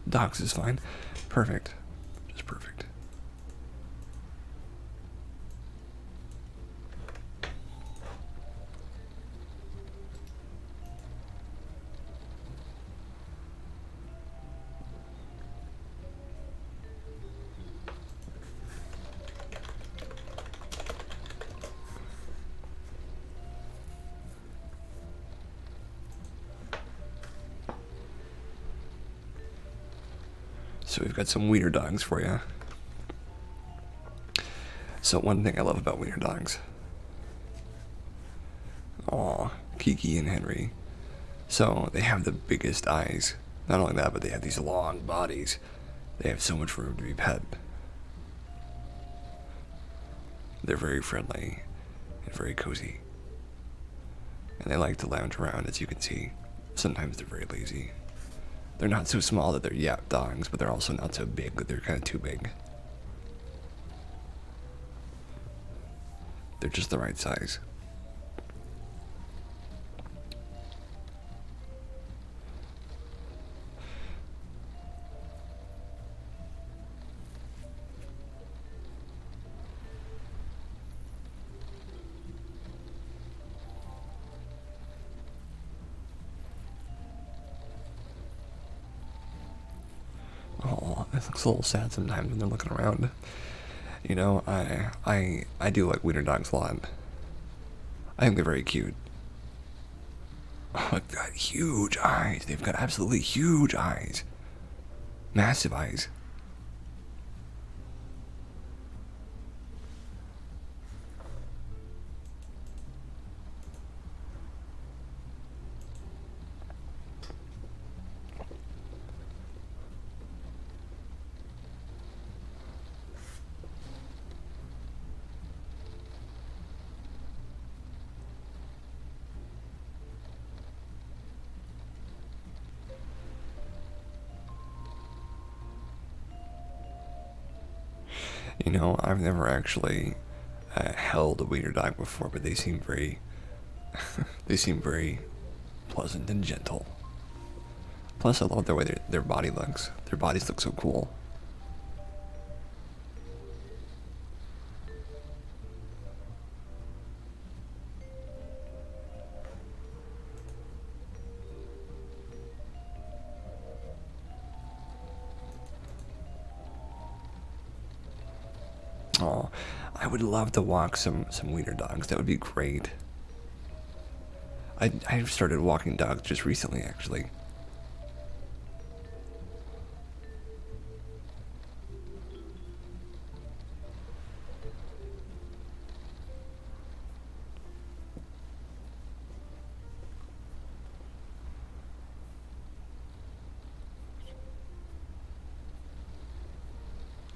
Dogs is fine. Perfect. Just perfect. So we've got some wiener dogs for you. So one thing I love about wiener dogs. Aw, Kiki and Henry. So they have the biggest eyes. Not only that, but they have these long bodies. They have so much room to be pet. They're very friendly and very cozy. And they like to lounge around, as you can see. Sometimes they're very lazy. They're not so small that they're yap dogs, but they're also not so big that they're kind of too big. They're just the right size. Oh, it looks a little sad sometimes when they're looking around. You know, I do like wiener dogs a lot. I think they're very cute. Oh, they've got huge eyes. They've got absolutely huge eyes. Massive eyes. You know, I've never actually held a wiener dog before, but they seem very, they seem very pleasant and gentle. Plus, I love the way their body looks. Their bodies look so cool. Oh, I would love to walk some wiener dogs. That would be great. I started walking dogs just recently, actually.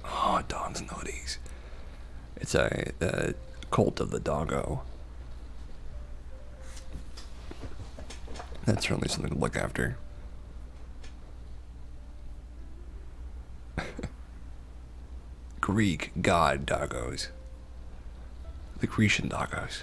Oh, dogs know these. It's the cult of the doggo. That's certainly something to look after. Greek god doggos. The Grecian doggos.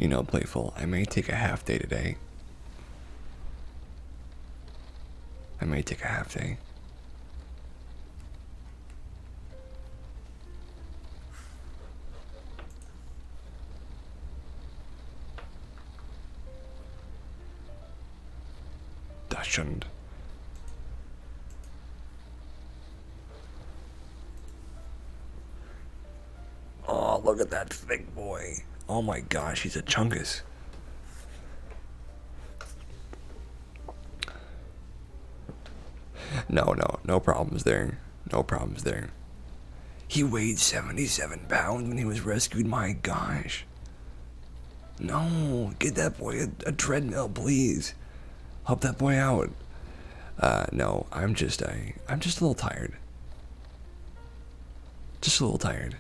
You know, Playful, I may take a half day today. I may take a half day. Dashund. Oh, look at that thick boy. Oh my gosh, he's a chungus. No problems there. No problems there. He weighed 77 pounds when he was rescued, my gosh. No, get that boy a treadmill, please. Help that boy out. No, I'm just a little tired. Just a little tired.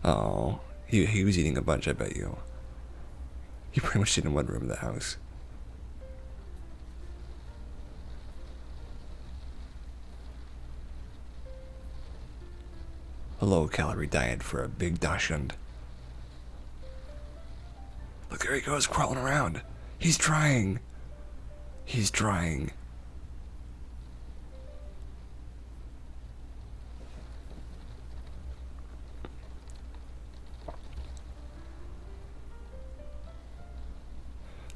Oh, he was eating a bunch, I bet you. He pretty much stayed in one room of the house. A low-calorie diet for a big Dachshund. Look, there he goes, crawling around. He's trying. He's trying.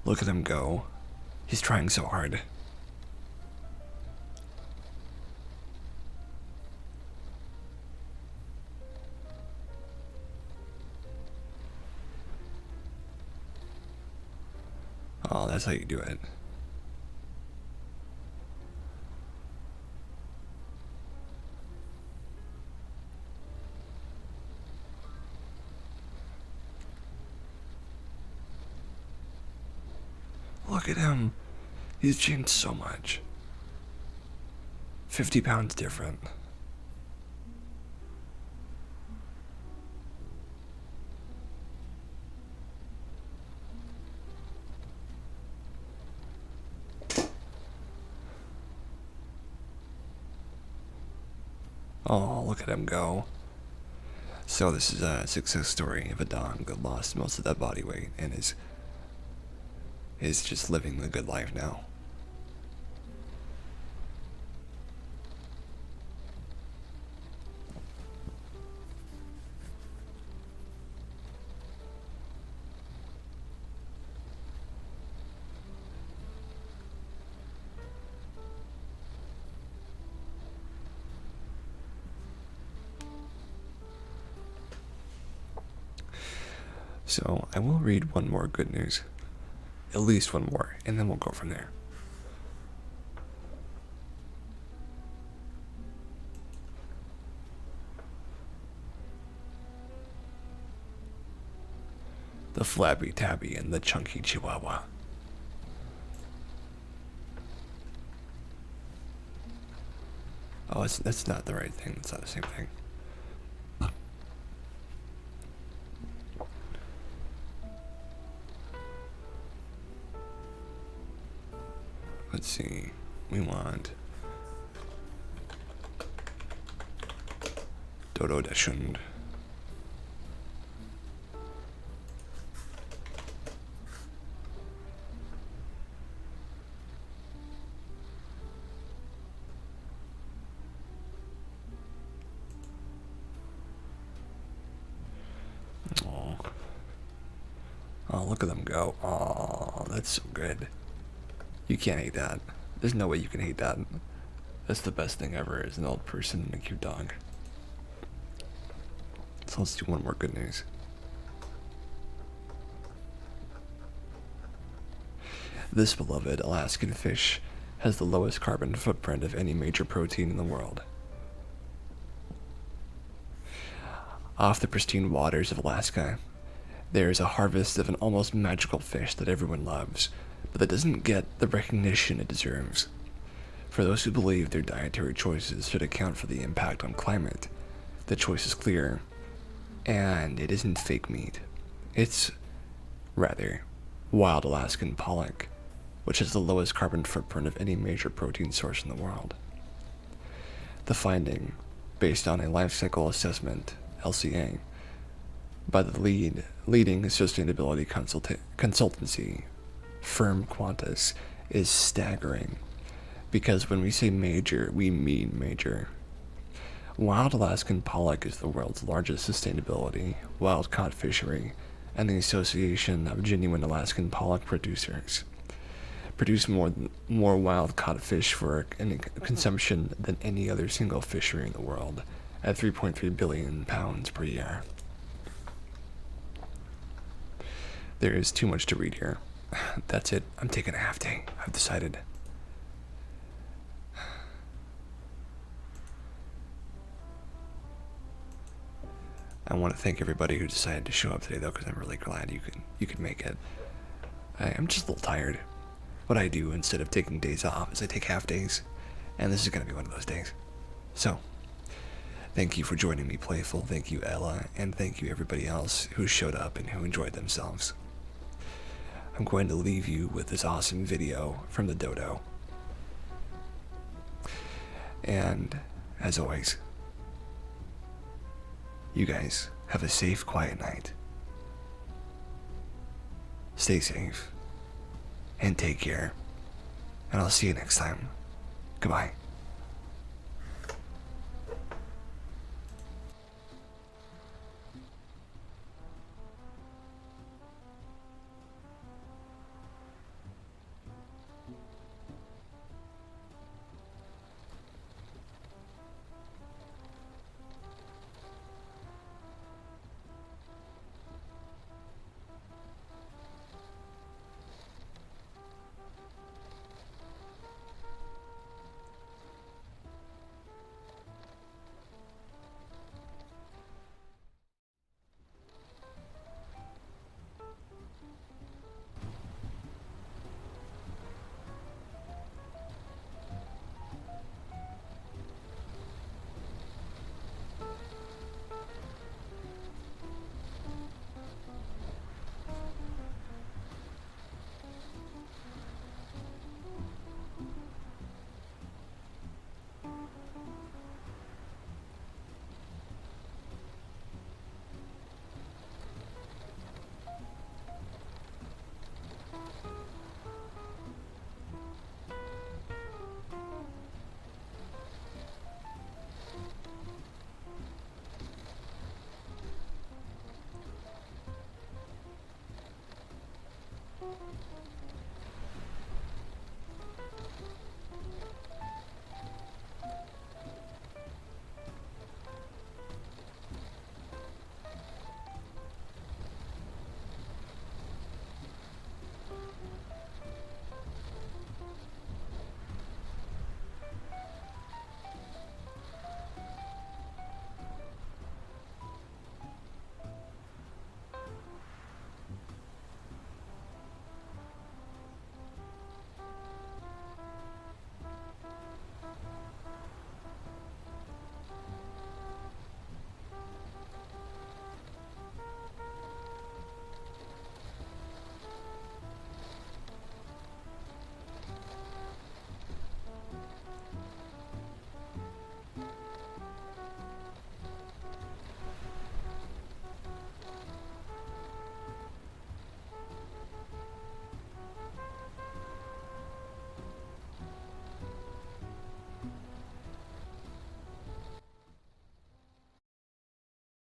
Look at him go. He's trying so hard. Oh, that's how you do it. Look at him. He's changed so much. 50 pounds different. Oh, look at him go. So this is a success story of a dog that lost most of that body weight and is just living the good life now. So I will read one more good news. At least one more, and then we'll go from there. The flabby tabby and the chunky chihuahua. Oh, that's not the right thing. It's not the same thing. Let's see. We want Dodo Dachshund. Oh, look at them go. Oh, that's so good. You can't hate that. There's no way you can hate that. That's the best thing ever, is an old person and a cute dog. So let's do one more good news. This beloved Alaskan fish has the lowest carbon footprint of any major protein in the world. Off the pristine waters of Alaska, there is a harvest of an almost magical fish that everyone loves, but that doesn't get the recognition it deserves. For those who believe their dietary choices should account for the impact on climate, the choice is clear, and it isn't fake meat. It's, rather, wild Alaskan pollock, which has the lowest carbon footprint of any major protein source in the world. The finding, based on a life cycle assessment, LCA, by the leading sustainability consultancy firm Qantas, is staggering, because when we say major, we mean major. Wild Alaskan pollock is the world's largest sustainability wild-caught fishery and the Association of Genuine Alaskan Pollock Producers produce more wild-caught fish for consumption than any other single fishery in the world, at 3.3 billion pounds per year. There is too much to read here. That's it. I'm taking a half day. I've decided. I want to thank everybody who decided to show up today, though, because I'm really glad you could make it. I'm just a little tired. What I do instead of taking days off is I take half days, and this is going to be one of those days. So, thank you for joining me, Playful. Thank you, Ella, and thank you everybody else who showed up and who enjoyed themselves. I'm going to leave you with this awesome video from the dodo. And, as always, you guys have a safe, quiet night. Stay safe, and take care. And I'll see you next time. Goodbye.